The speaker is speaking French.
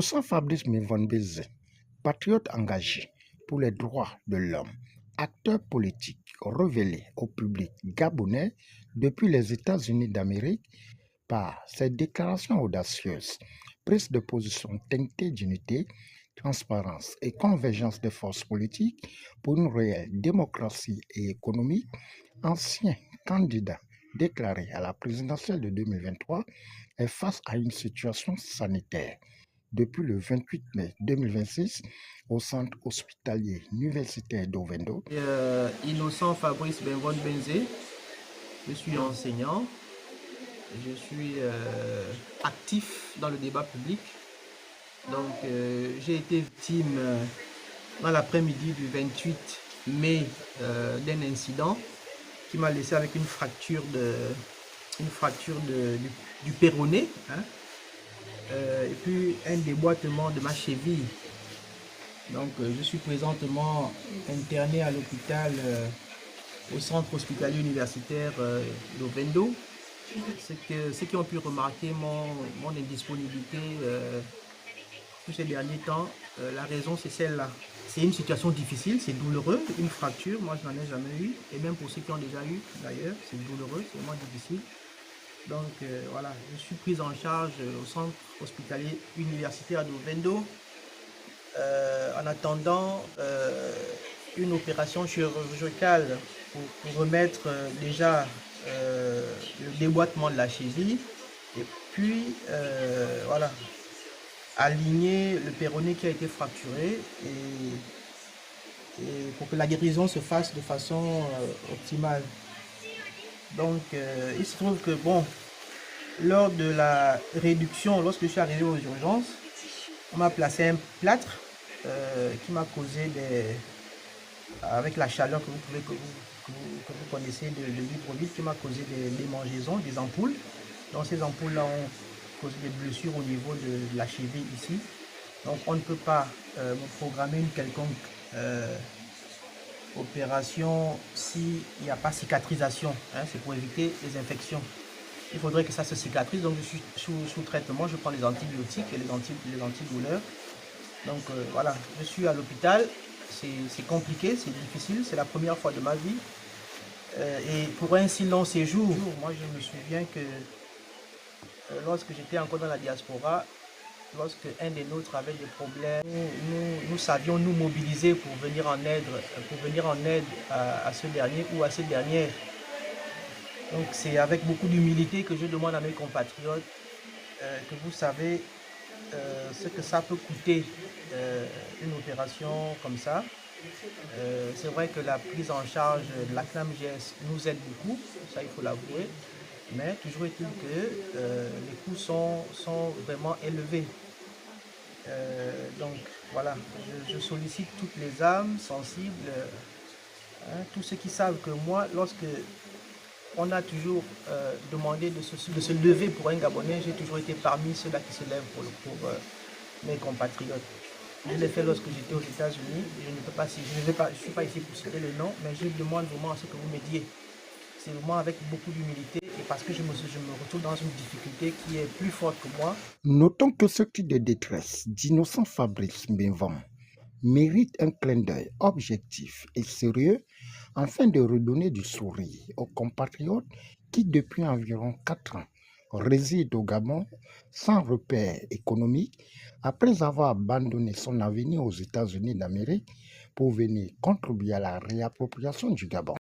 Innocent Fabrice Mbonbeze, patriote engagé pour les droits de l'homme, acteur politique révélé au public gabonais depuis les États-Unis d'Amérique par ses déclarations audacieuses, prises de position teintées d'unité, transparence et convergence des forces politiques pour une réelle démocratie et économique, ancien candidat déclaré à la présidentielle de 2023 est face à une situation sanitaire. Depuis le 28 mai 2026, au centre hospitalier universitaire d'Ovendo. Innocent Fabrice Mbonbeze, je suis enseignant, je suis actif dans le débat public. Donc j'ai été victime dans l'après-midi du 28 mai d'un incident qui m'a laissé avec une fracture du péroné, hein, et puis un déboîtement de ma cheville. Donc je suis présentement interné à l'hôpital, au centre hospitalier universitaire d'Ovendo. Ceux qui ont pu remarquer mon indisponibilité tous ces derniers temps, la raison c'est celle-là. C'est une situation difficile, c'est douloureux, une fracture, moi je n'en ai jamais eu, et même pour ceux qui ont déjà eu d'ailleurs, c'est douloureux, c'est vraiment difficile. Donc voilà, je suis pris en charge au centre hospitalier universitaire d'Ovendo en attendant une opération chirurgicale pour remettre déjà le déboîtement de la cheville et puis voilà, aligner le péroné qui a été fracturé et pour que la guérison se fasse de façon optimale. Donc il se trouve que bon, lors de la réduction, lorsque je suis arrivé aux urgences, on m'a placé un plâtre qui m'a causé avec la chaleur que vous connaissez de l'hydrovite, qui m'a causé des démangeaisons, des ampoules. Donc ces ampoules-là ont causé des blessures au niveau de la cheville ici. Donc on ne peut pas me programmer une quelconque opération s'il n'y a pas cicatrisation, hein, c'est pour éviter les infections. Il faudrait que ça se cicatrise, donc je suis sous traitement, je prends les antibiotiques et les antidouleurs. Donc voilà, je suis à l'hôpital, c'est compliqué, c'est difficile, c'est la première fois de ma vie. Et pour un si long séjour, moi je me souviens que lorsque j'étais encore dans la diaspora, lorsque un des nôtres avait des problèmes, nous savions nous mobiliser pour venir en aide à ce dernier ou à cette dernière. Donc c'est avec beaucoup d'humilité que je demande à mes compatriotes que vous savez ce que ça peut coûter une opération comme ça. C'est vrai que la prise en charge de la CNAMGS nous aide beaucoup, ça il faut l'avouer, mais toujours est-il que les coûts sont vraiment élevés. Donc voilà, je sollicite toutes les âmes sensibles, hein, tous ceux qui savent que moi, lorsque on a toujours demandé de se lever pour un Gabonais, j'ai toujours été parmi ceux-là qui se lèvent pour mes compatriotes. Je l'ai fait lorsque j'étais aux États-Unis. Je ne suis pas ici pour citer le nom, mais je demande vraiment à ce que vous m'aidiez. C'est vraiment avec beaucoup d'humilité et parce que je me retrouve dans une difficulté qui est plus forte que moi. Notons que ce cri de détresse d'Innocent Fabrice Mbonbeze mérite un clin d'œil objectif et sérieux afin de redonner du sourire aux compatriotes qui, depuis environ 4 ans, résident au Gabon sans repère économique après avoir abandonné son avenir aux États-Unis d'Amérique pour venir contribuer à la réappropriation du Gabon.